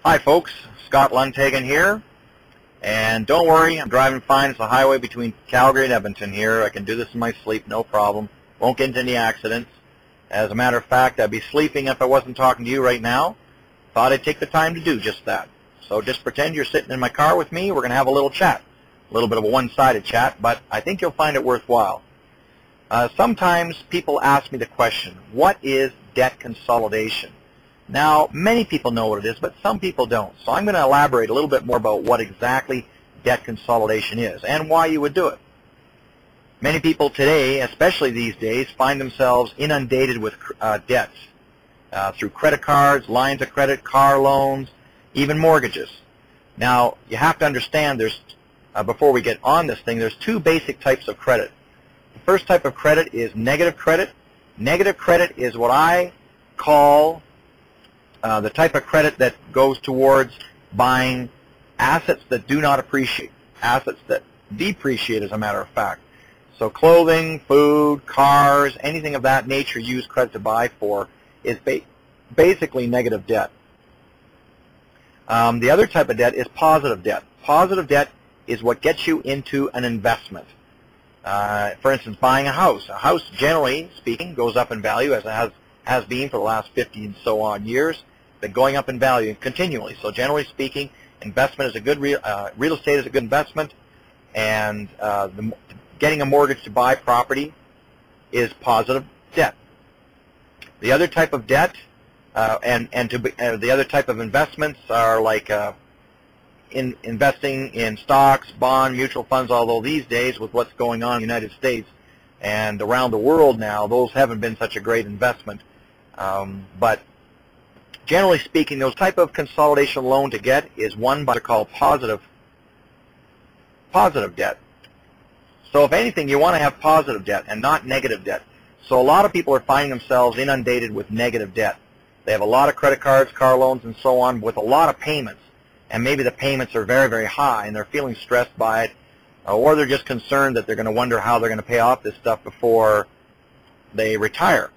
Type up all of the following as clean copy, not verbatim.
Hi folks, Scott Lundteigen here, and don't worry, I'm driving fine. It's a highway between Calgary and Edmonton here. I can do this in my sleep, no problem. Won't get into any accidents. As a matter of fact, I'd be sleeping if I wasn't talking to you right now. Thought I'd take the time to do just that. So just pretend you're sitting in my car with me. We're going to have a little chat, a little bit of a one-sided chat, but I think you'll find it worthwhile. Sometimes people ask me the question, what is debt consolidation? Now, many people know what it is, but some people don't. So I'm going to elaborate a little bit more about what exactly debt consolidation is and why you would do it. Many people today, especially these days, find themselves inundated with debts through credit cards, lines of credit, car loans, even mortgages. Now, you have to understand before we get on this thing, there's two basic types of credit. The first type of credit is negative credit. Negative credit is what I call the type of credit that goes towards buying assets that do not appreciate, assets that depreciate, as a matter of fact. So clothing, food, cars, anything of that nature you use credit to buy for is basically negative debt. The other type of debt is positive debt. Positive debt is what gets you into an investment. For instance, buying a house. A house, generally speaking, goes up in value, as it has been for the last 50 and so on years. Been going up in value continually. So generally speaking, investment is a good real estate is a good investment, and getting a mortgage to buy property is positive debt. The other type of debt the other type of investments are like investing in stocks, bond, mutual funds, although these days with what's going on in the United States and around the world now, those haven't been such a great investment. But generally speaking, those type of consolidation loan to get is one by what are called positive debt. So if anything, you want to have positive debt and not negative debt. So a lot of people are finding themselves inundated with negative debt. They have a lot of credit cards, car loans, and so on with a lot of payments. And maybe the payments are very, very high, and they're feeling stressed by it, or they're just concerned that they're going to wonder how they're going to pay off this stuff before they retire.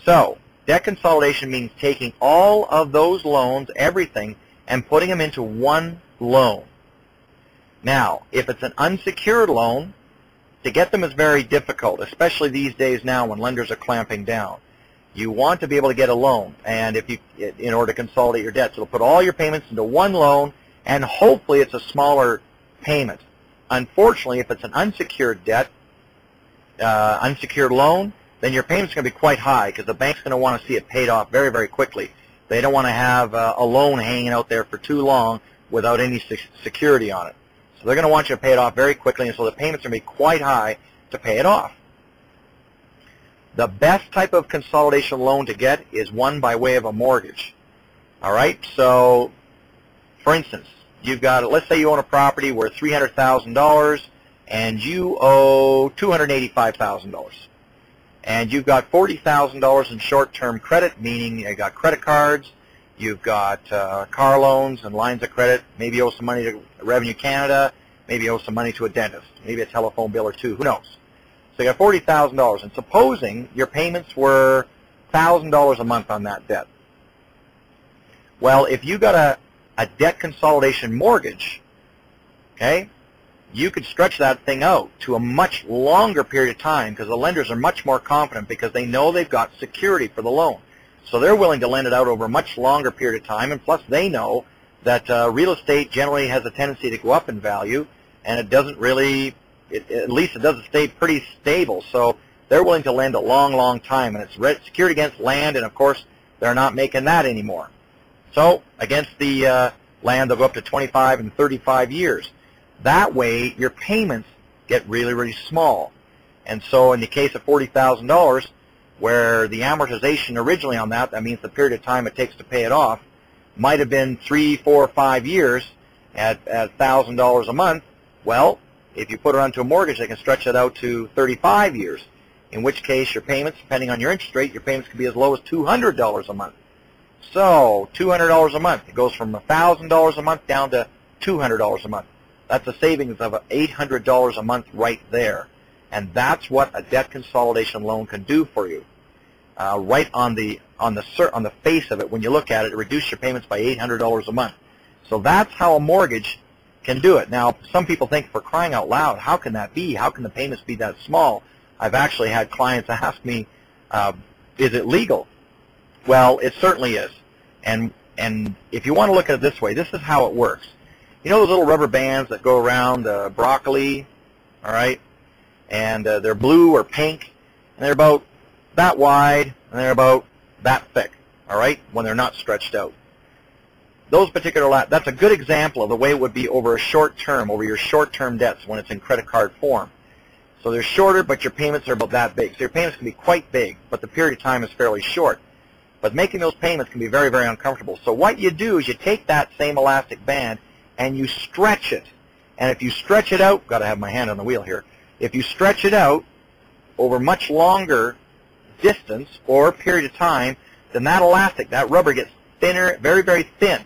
So debt consolidation means taking all of those loans, everything, and putting them into one loan. Now, if it's an unsecured loan, to get them is very difficult, especially these days now when lenders are clamping down. You want to be able to get a loan, and in order to consolidate your debt, so to put all your payments into one loan, and hopefully it's a smaller payment. Unfortunately, if it's an unsecured debt, unsecured loan, then your payment's going to be quite high because the bank's going to want to see it paid off very, very quickly. They don't want to have a loan hanging out there for too long without any security on it. So they're going to want you to pay it off very quickly, and so the payment's going to be quite high to pay it off. The best type of consolidation loan to get is one by way of a mortgage. All right? So, for instance, you've got, let's say you own a property worth $300,000 and you owe $285,000. And you've got $40,000 in short-term credit, meaning you've got credit cards, you've got car loans and lines of credit, maybe you owe some money to Revenue Canada, maybe you owe some money to a dentist, maybe a telephone bill or two, who knows? So you got $40,000, and supposing your payments were $1,000 a month on that debt. Well, if you got a debt consolidation mortgage, okay, you could stretch that thing out to a much longer period of time because the lenders are much more confident because they know they've got security for the loan. So they're willing to lend it out over a much longer period of time, and plus they know that real estate generally has a tendency to go up in value, and it doesn't really, at least it doesn't stay pretty stable. So they're willing to lend a long, long time, and it's secured against land, and of course they're not making that anymore. So against the land, they'll go up to 25 and 35 years. That way your payments get really, really small. And so in the case of $40,000, where the amortization originally on that means the period of time it takes to pay it off, might have been 3, 4, 5 years at $1,000 a month. Well, if you put it onto a mortgage, they can stretch it out to 35 years, in which case your payments, depending on your interest rate, your payments could be as low as $200 a month. So $200 a month. It goes from $1,000 a month down to $200 a month. That's a savings of $800 a month right there. And that's what a debt consolidation loan can do for you. Right on the on the face of it, when you look at it, it reduced your payments by $800 a month. So that's how a mortgage can do it. Now, some people think, for crying out loud, how can that be? How can the payments be that small? I've actually had clients ask me, is it legal? Well, it certainly is. And if you want to look at it this way, this is how it works. You know those little rubber bands that go around broccoli, all right? And they're blue or pink, and they're about that wide, and they're about that thick, all right, when they're not stretched out. Those particular, that's a good example of the way it would be over a short term, over your short-term debts when it's in credit card form. So they're shorter, but your payments are about that big. So your payments can be quite big, but the period of time is fairly short. But making those payments can be very, very uncomfortable. So what you do is you take that same elastic band and you stretch it. And if you stretch it out, got to have my hand on the wheel here, if you stretch it out over much longer distance or period of time, then that elastic, that rubber gets thinner, very, very thin.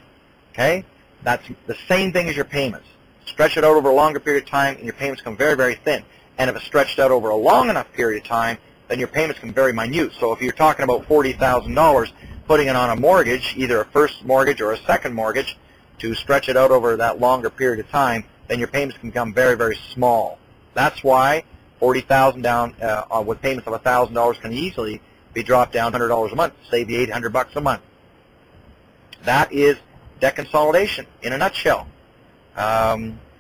Okay? That's the same thing as your payments. Stretch it out over a longer period of time and your payments come very, very thin. And if it's stretched out over a long enough period of time, then your payments can be very minute. So if you're talking about $40,000, putting it on a mortgage, either a first mortgage or a second mortgage, to stretch it out over that longer period of time, then your payments can become very, very small. That's why $40,000 down with payments of $1,000 can easily be dropped down $100 a month, save you $800 a month. That is debt consolidation in a nutshell.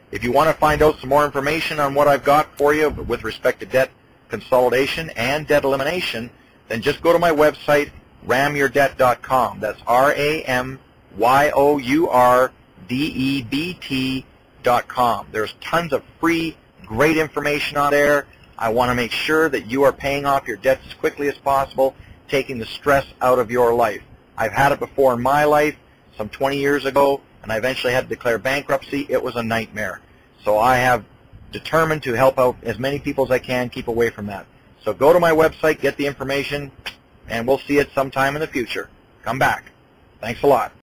If you want to find out some more information on what I've got for you with respect to debt consolidation and debt elimination, then just go to my website, ramyourdebt.com. That's RAMYOURDEBT.com. There's tons of free, great information on there. I want to make sure that you are paying off your debts as quickly as possible, taking the stress out of your life. I've had it before in my life, some 20 years ago, and I eventually had to declare bankruptcy. It was a nightmare. So I have determined to help out as many people as I can, keep away from that. So go to my website, get the information, and we'll see it sometime in the future. Come back. Thanks a lot.